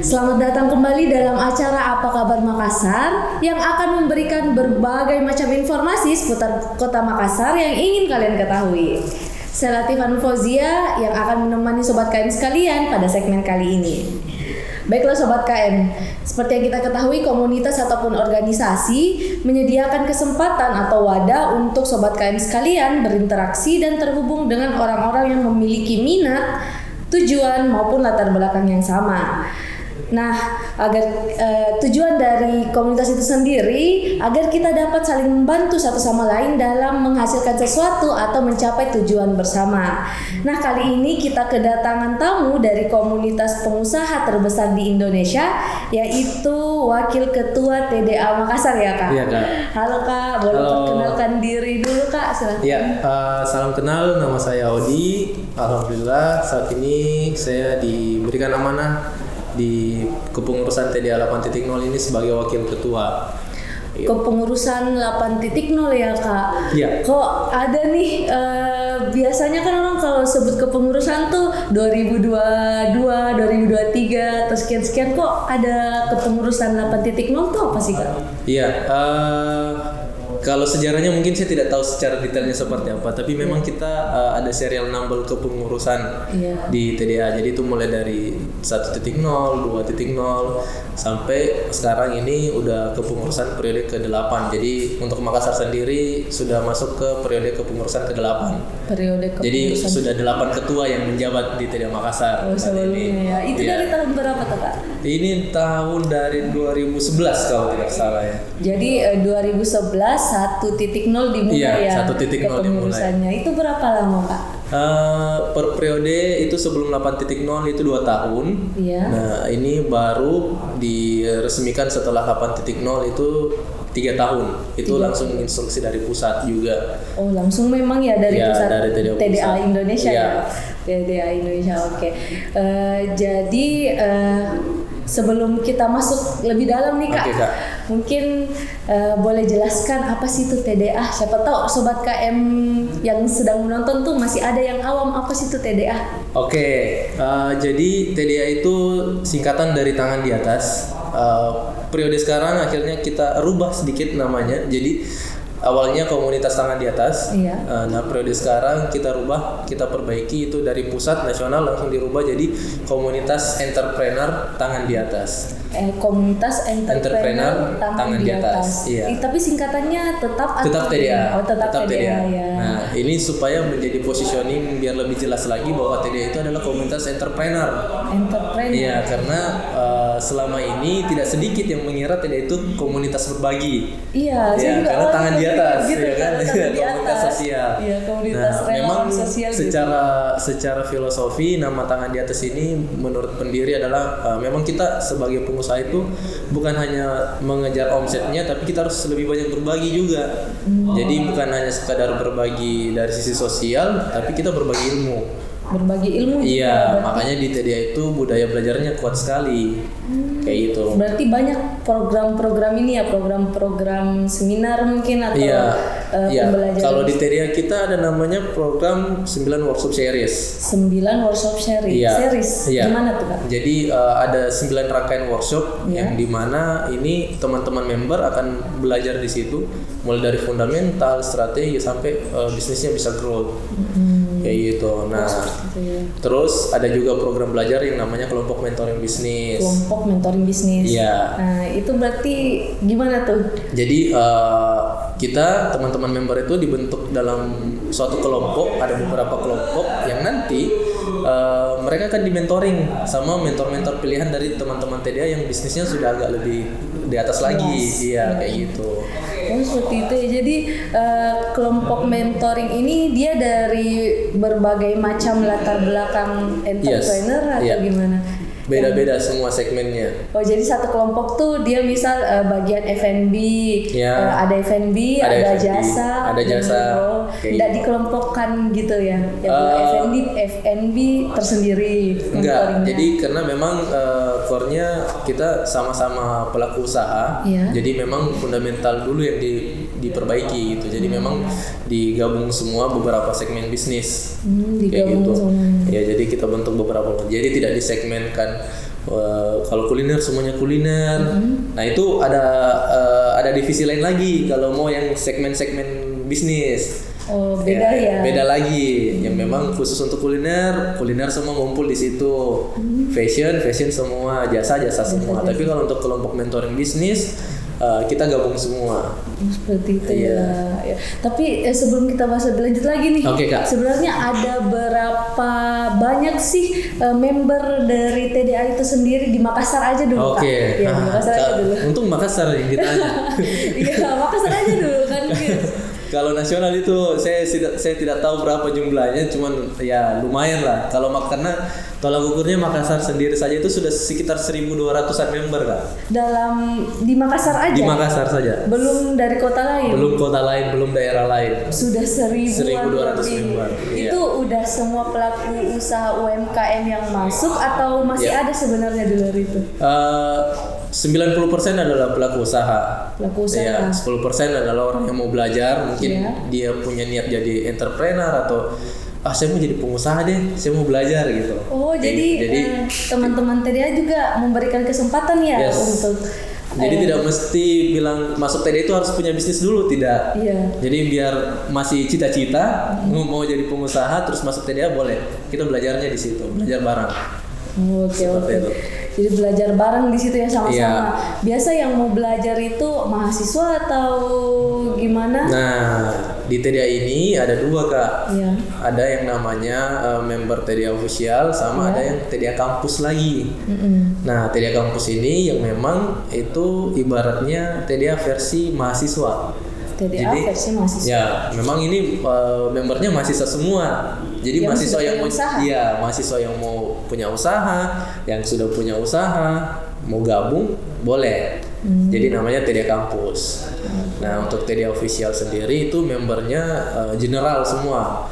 Selamat datang kembali dalam acara Apa Kabar Makassar yang akan memberikan berbagai macam informasi seputar Kota Makassar yang ingin kalian ketahui. Saya Latifah Nur Fauzia yang akan menemani Sobat KM sekalian pada segmen kali ini. Baiklah Sobat KM, seperti yang kita ketahui komunitas ataupun organisasi menyediakan kesempatan atau wadah untuk Sobat KM sekalian berinteraksi dan terhubung dengan orang-orang yang memiliki minat, tujuan maupun latar belakang yang sama. Nah, agar tujuan dari komunitas itu sendiri agar kita dapat saling membantu satu sama lain dalam menghasilkan sesuatu atau mencapai tujuan bersama. Nah, kali ini kita kedatangan tamu dari komunitas pengusaha terbesar di Indonesia, yaitu Wakil Ketua TDA Makassar ya Kak? Iya Kak. Halo Kak, boleh perkenalkan diri dulu Kak? Silakan. Iya, salam kenal, nama saya Odi. Alhamdulillah saat ini saya diberikan amanah di kepengurusan TDA 8.0 ini sebagai wakil ketua. Kepengurusan 8.0 ya Kak? Iya. Kok ada nih, biasanya kan orang kalau sebut kepengurusan tuh 2022, 2023, atau sekian-sekian, kok ada kepengurusan 8.0 tuh apa sih Kak? Iya, kalau sejarahnya mungkin saya tidak tahu secara detailnya seperti apa, tapi memang kita ada serial number kepengurusan di TDA. Jadi itu mulai dari 1.0, 2.0 sampai sekarang ini udah kepengurusan periode ke-8. Jadi untuk Makassar sendiri sudah masuk ke periode kepengurusan ke-8. Jadi sudah 8 ketua yang menjabat di TDA Makassar. Oh, sebelumnya ya. Itu dari tahun berapa tuh Kak? Ini tahun dari 2011 kalau tidak salah ya. Jadi 2011 1.0 dimulai ya. 1.0 kepengurusannya. Itu berapa lama Kak? Per periode itu sebelum 8.0 itu 2 tahun. Iya. Nah ini baru diresmikan setelah 8.0 itu 3 tahun. Itu langsung instruksi dari pusat juga. Oh langsung memang ya dari pusat dari TDA Indonesia ya. TDA Indonesia, oke. Jadi sebelum kita masuk lebih dalam nih Kak, Kak. mungkin boleh jelaskan apa sih itu TDA? Siapa tahu Sobat KM yang sedang menonton tuh masih ada yang awam, apa sih itu TDA? Jadi TDA itu singkatan dari tangan di atas. Periode sekarang akhirnya kita rubah sedikit namanya. Jadi awalnya komunitas tangan di atas. Iya. Nah periode sekarang kita rubah, kita perbaiki itu dari pusat nasional langsung dirubah jadi komunitas entrepreneur tangan di atas. Komunitas entrepreneur tangan di atas. Iya. Tapi singkatannya tetap TDA. Oh, tetap TDA. Ya. Nah, ini supaya menjadi positioning biar lebih jelas lagi bahwa TDA itu adalah komunitas entrepreneur. Iya, karena selama ini tidak sedikit yang mengira TDA itu komunitas berbagi. Iya, karena tangan di atas, gitu, ya kan? Komunitas sosial. Iya, komunitas memang sosial. Secara filosofi nama tangan di atas ini menurut pendiri adalah memang kita sebagai pengusaha itu bukan hanya mengejar omsetnya, tapi kita harus lebih banyak berbagi juga. Jadi bukan hanya sekadar berbagi dari sisi sosial, tapi kita berbagi ilmu. Iya, makanya di TDA itu budaya belajarnya kuat sekali. Kayak gitu. Berarti banyak program-program ini ya, program-program seminar mungkin atau pembelajaran. Kalau di TDA kita ada namanya program 9 workshop series. 9 workshop series. Iya. Gimana tuh Kak? Jadi ada 9 rangkaian workshop yang dimana ini teman-teman member akan belajar di situ mulai dari fundamental, strategi sampai bisnisnya bisa grow. Kayak gitu. Nah, terus ada juga program belajar yang namanya kelompok mentoring bisnis. Iya. Nah, itu berarti gimana tuh? Jadi kita teman-teman member itu dibentuk dalam suatu kelompok, ada beberapa kelompok yang nanti mereka akan dimentoring sama mentor-mentor pilihan dari teman-teman TDA yang bisnisnya sudah agak lebih di atas lagi. Iya, kayak gitu. Oh seperti itu ya. Jadi kelompok mentoring ini dia dari berbagai macam latar belakang entrepreneur atau gimana? Beda-beda semua segmennya. Oh jadi satu kelompok tuh dia misal bagian F&B, ada F&B, ada jasa, tidak dikelompokkan gitu ya. F&B tersendiri. Enggak. Jadi karena memang core-nya kita sama-sama pelaku usaha. Jadi memang fundamental dulu yang diperbaiki gitu. Jadi memang digabung semua beberapa segmen bisnis. Kayak gitu. Ya jadi kita bentuk beberapa. Jadi tidak disegmenkan Kalau kuliner semuanya kuliner. Nah itu ada divisi lain lagi kalau mau yang segmen-segmen bisnis. Oh, beda ya. Beda lagi. Yang memang khusus untuk kuliner semua ngumpul di situ. Fashion semua, jasa semua. Tapi kalau untuk kelompok mentoring bisnis kita gabung semua. Seperti itu ya. Tapi sebelum kita bahas lebih lanjut lagi nih, Oke, Kak. sebenarnya ada berapa banyak sih member dari TDA itu sendiri di Makassar aja dulu, Kak? Iya, di Makassar aja dulu. Untung Makassar yang ditanya. Iya, Makassar aja dulu kan. Kalau nasional itu saya tidak tahu berapa jumlahnya, cuman ya lumayan lah. Karena tolak ukurnya Makassar sendiri saja itu sudah sekitar 1.200-an member, Kak. Di Makassar aja. Di Makassar saja. Belum dari kota lain. Belum kota lain, belum daerah lain. Sudah 1.200 member. Iya. Itu udah semua pelaku usaha UMKM yang masuk atau masih ada sebenarnya di luar itu? 90% adalah pelaku usaha. Pelaku usaha. Ya, 10% adalah orang yang mau belajar, mungkin Iya. dia punya niat jadi entrepreneur atau saya mau jadi pengusaha deh, saya mau belajar gitu. Oh, jadi teman-teman TDA juga memberikan kesempatan ya Yes. untuk Jadi tidak mesti bilang masuk TDA itu harus punya bisnis dulu, tidak. Iya. Jadi biar masih cita-cita mau jadi pengusaha terus masuk TDA boleh. Kita belajarnya di situ, belajar bareng. Oke. itu. Jadi belajar bareng di situ ya sama-sama. Iya. Biasa yang mau belajar itu mahasiswa atau gimana? Nah, di TDA ini ada dua, Kak. Iya. Ada yang namanya member TDA official sama ada yang TDA kampus lagi. Nah, TDA kampus ini yang memang itu ibaratnya TDA versi mahasiswa. TDA Jadi, versi mahasiswa. ya, memang ini membernya mahasiswa semua. Jadi Yang mahasiswa sudah yang punya usaha. iya, mahasiswa yang mau punya usaha, yang sudah punya usaha, mau gabung boleh. Jadi namanya TDA kampus. Nah, untuk TDA official sendiri itu membernya general semua.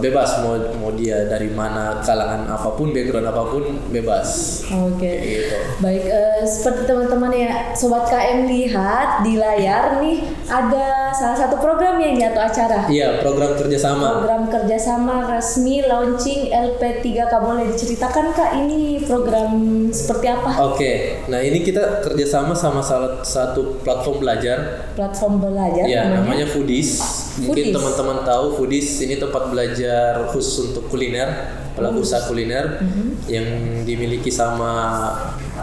Bebas mau dia dari mana, kalangan apapun, background apapun bebas. Oke. Kayak gitu. Baik, seperti teman-teman ya, Sobat KM lihat di layar nih ada salah satu program ya ini atau acara. Iya, program kerjasama. Program kerjasama resmi launching LP3K. Boleh diceritakan, Kak, ini program seperti apa? Oke, nah ini kita kerjasama sama salah satu platform belajar. Platform belajar Ya, namanya Foodies. Mungkin Foodies. teman-teman tahu Foodies ini tempat belajar khusus untuk kuliner, pelaku usaha kuliner yang dimiliki sama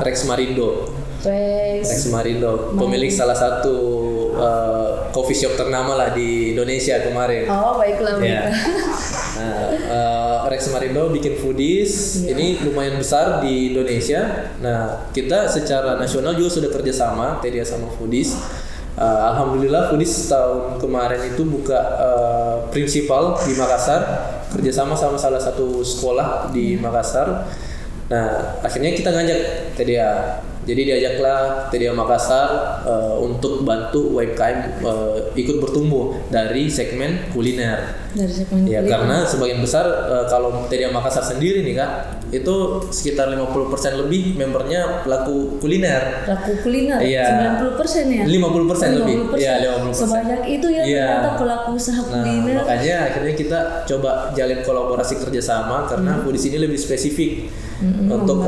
Rex Marindo. Rex Marindo, pemilik salah satu coffee shop ternama lah di Indonesia kemarin. Oh, baiklah. Ya. Nah, Rex Marindo bikin Foodies ini lumayan besar di Indonesia. Nah, kita secara nasional juga sudah kerjasama TDA sama Foodies. Alhamdulillah Foodies tahun kemarin itu buka prinsipal di Makassar, kerjasama sama salah satu sekolah di Makassar. Nah, akhirnya kita ngajak TDA. Jadi diajaklah TDA Makassar untuk bantu UMKM ikut bertumbuh dari segmen kuliner. Dari segmen Ya, kuliner. karena sebagian besar kalau TDA Makassar sendiri nih, Kak, itu sekitar 50% lebih membernya pelaku kuliner. Pelaku kuliner. Iya. 90% ya. 50% lebih. Iya, 50%. Sebanyak itu ya Iya. ternyata pelaku usaha Nah, kuliner. makanya akhirnya kita coba jalin kolaborasi kerjasama karena di sini lebih spesifik untuk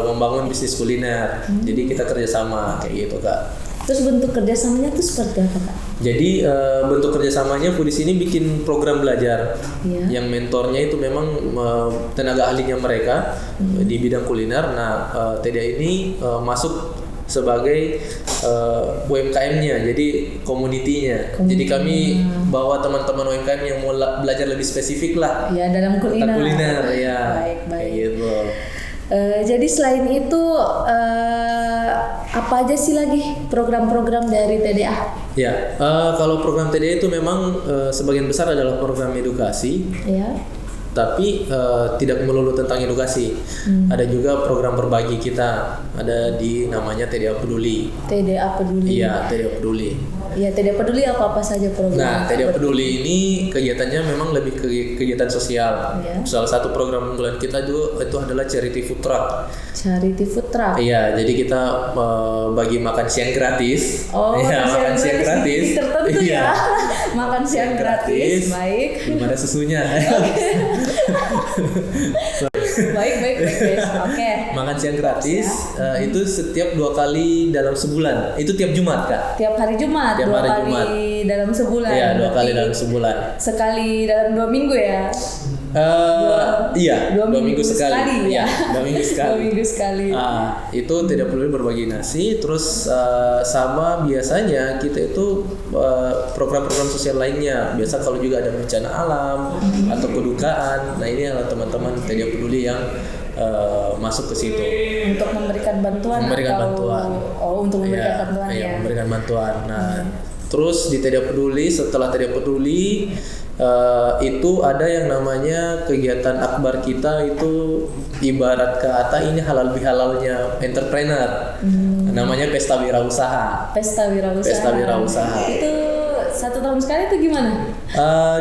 membangun bisnis kuliner. Jadi kita kerjasama kayak gitu, Kak. Terus bentuk kerjasamanya tuh seperti apa, Kak? Jadi bentuk kerjasamanya Foodies ini bikin program belajar Iya. yang mentornya itu memang tenaga ahlinya mereka di bidang kuliner. Nah, TDA ini masuk sebagai UMKM-nya, jadi komoditinya. Jadi kami bawa teman-teman UMKM yang mau belajar lebih spesifik lah Ya, dalam kuliner. tentang kuliner, ya. Baik. Kayak gitu. Jadi selain itu apa aja sih lagi program-program dari TDA? Ya, kalau program TDA itu memang sebagian besar adalah program edukasi. Ya. Tapi tidak melulu tentang edukasi. Ada juga program berbagi kita, ada di namanya TDA Peduli. TDA Peduli. Iya, TDA Peduli. Ya, TDA Peduli apa saja program? Nah, TDA Peduli ini kegiatannya memang lebih kegiatan sosial. Iya. Salah satu program unggulan kita juga itu adalah charity food truck. Charity food truck. Iya, jadi kita bagi makan siang gratis. Oh, Iya, makan siang gratis. Tertentu Iya. ya. Makan siang gratis. Baik. Belum ada susunya. Baik. Oke. Makan siang gratis itu setiap 2 kali dalam sebulan. Itu tiap Jumat, Kak. Tiap hari Jumat, Tiap 2 hari kali Jumat. dalam sebulan. Iya, 2 kali Berarti dalam sebulan. Sekali dalam 2 minggu ya. Iya, 2 minggu sekali. ya. 2 minggu sekali. 2 minggu sekali. Itu tidak perlu berbagi nasi. Terus sama biasanya kita itu program-program sosial lainnya. Biasa kalau juga ada bencana alam atau kedukaan. Nah ini adalah teman-teman tidak peduli yang masuk ke situ. Untuk memberikan bantuan untuk memberikan bantuan iya, ya. memberikan bantuan. Nah, terus di Tidak Peduli, setelah Tidak Peduli itu ada yang namanya kegiatan akbar kita, itu ibarat kata ini halal bihalalnya entrepreneur. Namanya Pesta Wirausaha. Pesta Wirausaha. Itu 1 tahun sekali itu gimana?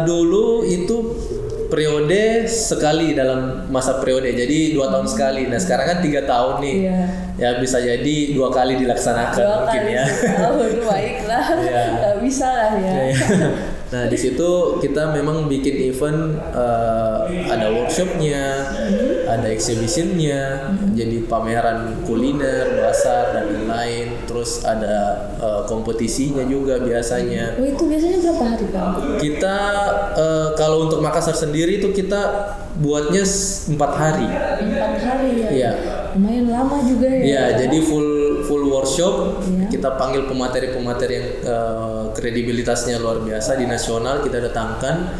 Dulu itu periode sekali dalam masa periode, jadi 2 tahun sekali. Nah sekarang kan 3 tahun nih. Iya. Ya bisa jadi 2 kali dilaksanakan 2 mungkin kali ya. Baiklah. Iya. Bisa lah ya. Nah di situ kita memang bikin event, ada workshopnya, ada exhibitionnya, jadi pameran kuliner, bazar dan lain-lain. Terus ada kompetisinya juga biasanya. Oh itu biasanya berapa hari Bang? Kita kalau untuk Makassar sendiri itu kita buatnya 4 hari. 4 hari ya. Iya. Lumayan lama juga ya. Iya, jadi full workshop. Iya. Kita panggil pemateri-pemateri yang kredibilitasnya luar biasa di nasional, kita datangkan.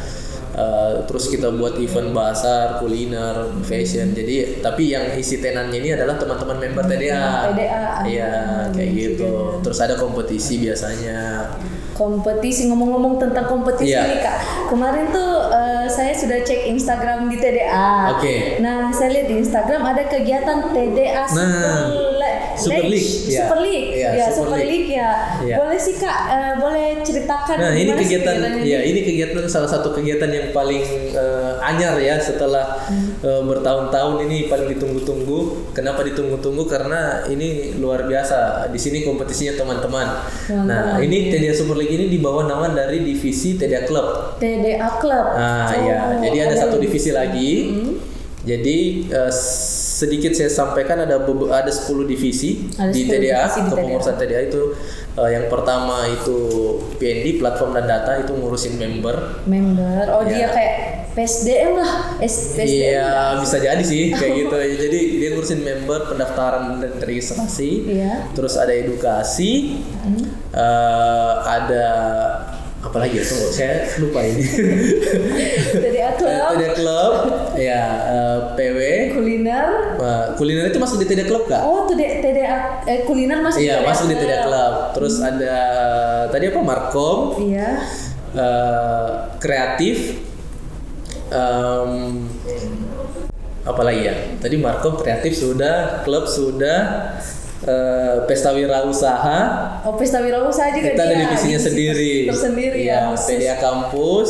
Terus kita buat event bazar, kuliner, fashion. Jadi tapi yang isi tenannya ini adalah teman-teman member TDA. Iya, kayak gitu. Terus ada kompetisi biasanya. Kompetisi, ngomong-ngomong tentang kompetisi Iya. nih Kak. Kemarin tuh saya sudah cek Instagram di TDA. Oke. Nah, saya lihat di Instagram ada kegiatan TDA Super League. Iya. Super League. Iya, Ya, Super Super League ya. Iya. Boleh sih Kak, boleh ceritakan Nah ini gimana sih kegiatan, kegiatannya ya ini? ini kegiatan salah satu kegiatan yang paling anyar ya setelah bertahun-tahun, ini paling ditunggu-tunggu. Kenapa ditunggu-tunggu? Karena ini luar biasa. Di sini kompetisinya teman-teman. Nah ini TDA Super League ini di bawah naungan dari divisi TDA Club. TDA Club. Ya, jadi ada satu divisi lagi. Jadi sedikit saya sampaikan, ada 10 divisi di 10 TDA, divisi di kepengurusan TDA itu. Yang pertama itu PND, platform dan data, itu ngurusin member. Oh Ya. dia kayak PSDM lah. PSDM. Iya, bisa jadi sih kayak gitu. Jadi dia ngurusin member, pendaftaran dan registrasi. Iya. Terus ada edukasi. Ada apa lagi ya? Tunggu, saya lupa ini. TDA Club. TDA Club, ya, PW. Kuliner. Kuliner itu masuk di TDA Club gak? Oh, TDA kuliner masuk Iya, TDA masuk di TDA Club. Terus ada tadi apa? Markom. Iya. Kreatif. Apalagi ya? Tadi Markom, kreatif sudah, klub sudah, Pesta Wirausaha. Oh, Pesta Wirausaha juga Kita ada dia. divisinya divisi sendiri. Tersendiri Ya, khusus. TDA kampus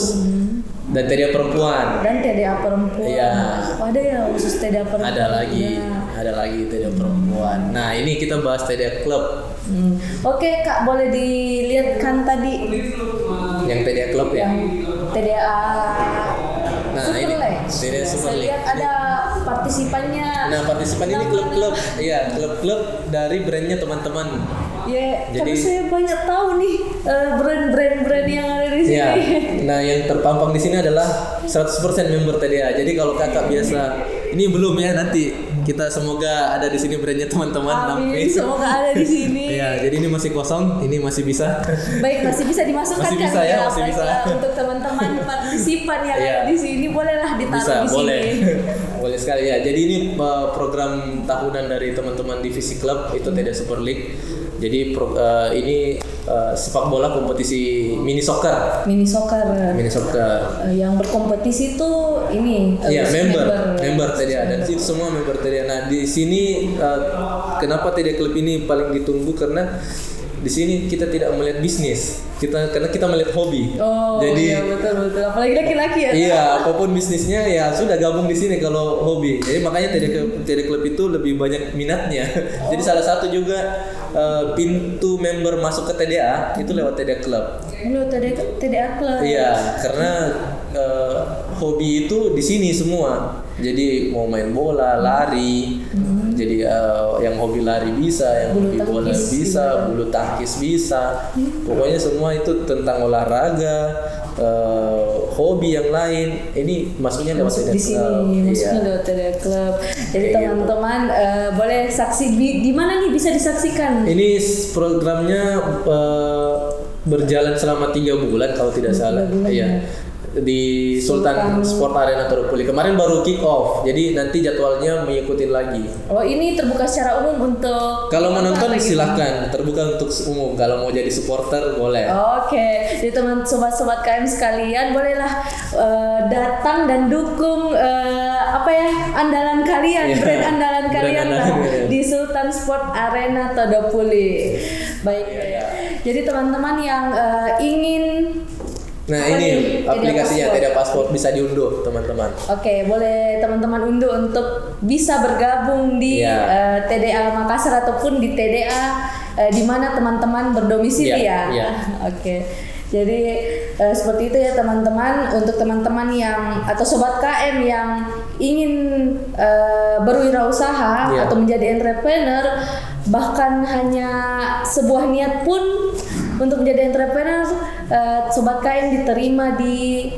dan TDA perempuan. Dan TDA perempuan. Iya. Oh, ada ya khusus TDA perempuan. Ada lagi TDA perempuan. Nah, ini kita bahas TDA Club. Oke, Kak, boleh dilihatkan tadi Yang TDA Club ya. TDA Nah, Super ini League. TDA Super Saya League. lihat ada partisipannya. Nah, partisipan ini klub-klub, iya, klub-klub dari brandnya teman-teman. Ya, Jadi- karena saya banyak tahu nih brand-brand yang ada di sini. Iya. Nah, yang terpampang di sini adalah 100% member TDA. Jadi kalau kakak biasa, ini belum ya, nanti kita semoga ada di sini brandnya teman-teman. Amin, semoga ada di sini. Iya, jadi ini masih kosong, ini masih bisa. Baik, masih bisa dimasukkan Masih kan bisa ya, masih bisa. Baiklah, untuk teman-teman partisipan yang Iya. ada di sini bolehlah ditaruh Bisa, di boleh. sini. Boleh sekali ya. Jadi ini program tahunan dari teman-teman divisi klub itu TDA Super League. Jadi ini sepak bola kompetisi mini soccer. Mini soccer. Mini soccer. Yang berkompetisi itu ini Iya, member member TDA, dan itu semua member TDA. Nah, di sini kenapa TDA Club ini paling ditunggu, karena di sini kita tidak melihat bisnis. Karena kita melihat hobi. Oh, Jadi iya betul. Apalagi laki-laki ya. iya, apapun bisnisnya ya sudah gabung di sini kalau hobi. Jadi makanya TDA Club itu lebih banyak minatnya. Jadi salah satu juga pintu member masuk ke TDA itu lewat TDA Club. Halo TDA Club. Iya, karena hobi itu di sini semua. Jadi mau main bola, lari. Jadi yang hobi lari bisa, yang Bulu hobi bola tangkis bisa, juga. bulu tangkis bisa. Pokoknya semua itu tentang olahraga, hobi yang lain. Ini masuknya lewat Masuk TDA di sini, Club. masuknya Iya. lewat TDA Club. Jadi Kayak teman-teman boleh saksi di mana nih bisa disaksikan? Ini programnya berjalan selama 3 bulan kalau tidak salah. bulan, Iya. Di Sultan Sport Arena Todopuli. Kemarin baru kick off. Jadi nanti jadwalnya mengikuti lagi. Oh, ini terbuka secara umum untuk Kalau menonton apa gitu? silahkan, terbuka untuk umum. Kalau mau jadi supporter boleh. Oke, jadi teman sobat-sobat KM sekalian bolehlah datang dan dukung andalan kalian, Iya, brand andalan brand kalian lah andalan. di Sultan Sport Arena Todopuli. Baik, Iya. jadi teman-teman yang ingin Nah apa ini nih? aplikasinya TDA TDA Passport bisa diunduh teman-teman. Oke, boleh teman-teman unduh untuk bisa bergabung di Iya. TDA Makassar ataupun di TDA di mana teman-teman berdomisili Iya, ya. iya. Oke. Jadi seperti itu ya teman-teman, untuk teman-teman yang atau sobat KM yang ingin berwirausaha Iya. atau menjadi entrepreneur, bahkan hanya sebuah niat pun untuk menjadi entrepreneur, sobat KM diterima di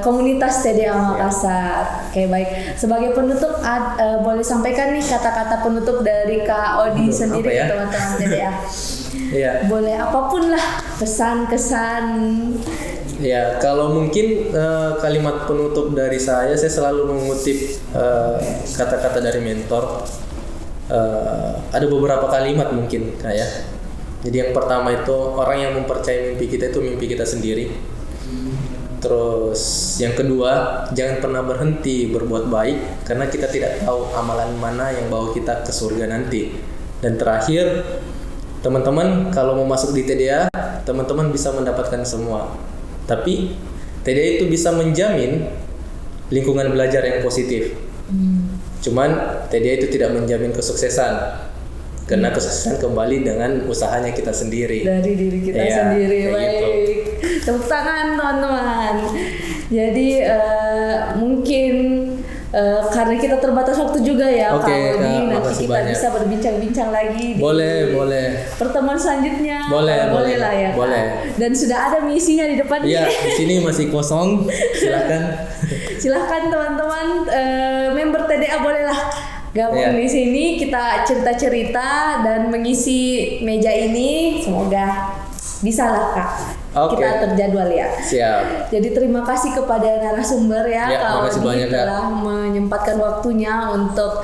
komunitas TDA Makassar. Oke, baik. Sebagai penutup boleh sampaikan nih kata-kata penutup dari Kak Odi Aduh, sendiri apa ya? ke teman-teman TDA. Iya. Boleh apapun lah, pesan-kesan. Ya, kalau mungkin kalimat penutup dari saya selalu mengutip kata-kata dari mentor. Ada beberapa kalimat mungkin kayak. Jadi yang pertama itu orang yang mempercayai mimpi kita itu mimpi kita sendiri. Terus yang kedua, jangan pernah berhenti berbuat baik karena kita tidak tahu amalan mana yang bawa kita ke surga nanti. Dan terakhir, teman-teman kalau mau masuk di TDA, teman-teman bisa mendapatkan semua. Tapi TDA itu bisa menjamin lingkungan belajar yang positif. Cuman TDA itu tidak menjamin kesuksesan. Karena kesuksesan kembali dengan usahanya kita sendiri. Dari diri kita Iya, sendiri. kayak Baik, gitu. tepuk tangan teman-teman. Jadi mungkin karena kita terbatas waktu juga ya, Oke, Kak Odi, Kak, nanti makasih kita banyak. bisa berbincang-bincang lagi di Boleh. pertemuan selanjutnya. Boleh lah ya, Kak. boleh. Dan sudah ada misinya di depan. Iya, nih. di sini masih kosong. Silakan. Silahkan teman-teman member TDA bolehlah gabung Iya. di sini, kita cerita-cerita dan mengisi meja ini. Semoga bisa lah, Kak. Oke. Kita terjadwal ya. Siap. Jadi terima kasih kepada narasumber ya, Ya, Kak makasih Odi banyak, Kak. telah menyempatkan waktunya untuk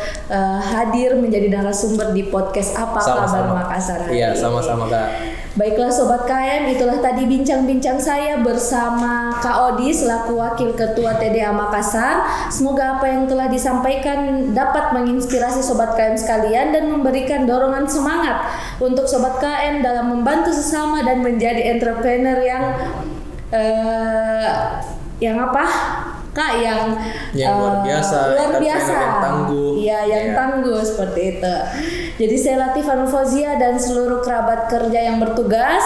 hadir menjadi narasumber di podcast Apa Kabar Makassar hari Iya, ini. sama-sama Kak. Baiklah Sobat KM, itulah tadi bincang-bincang saya bersama Kak Odi selaku Wakil Ketua TDA Makassar. Semoga apa yang telah disampaikan dapat menginspirasi Sobat KM sekalian dan memberikan dorongan semangat untuk Sobat KM dalam membantu sesama dan menjadi entrepreneur yang apa? Kak yang luar biasa, luar entrepreneur biasa, yang tangguh. Iya, yang Iya. tangguh seperti itu. Jadi saya Latifah Fauzia dan seluruh kerabat kerja yang bertugas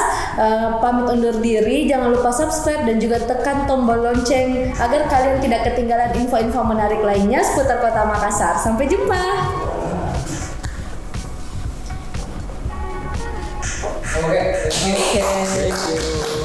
pamit undur diri. Jangan lupa subscribe dan juga tekan tombol lonceng agar kalian tidak ketinggalan info-info menarik lainnya seputar Kota Makassar. Sampai jumpa. Oke. Oke. Thank you.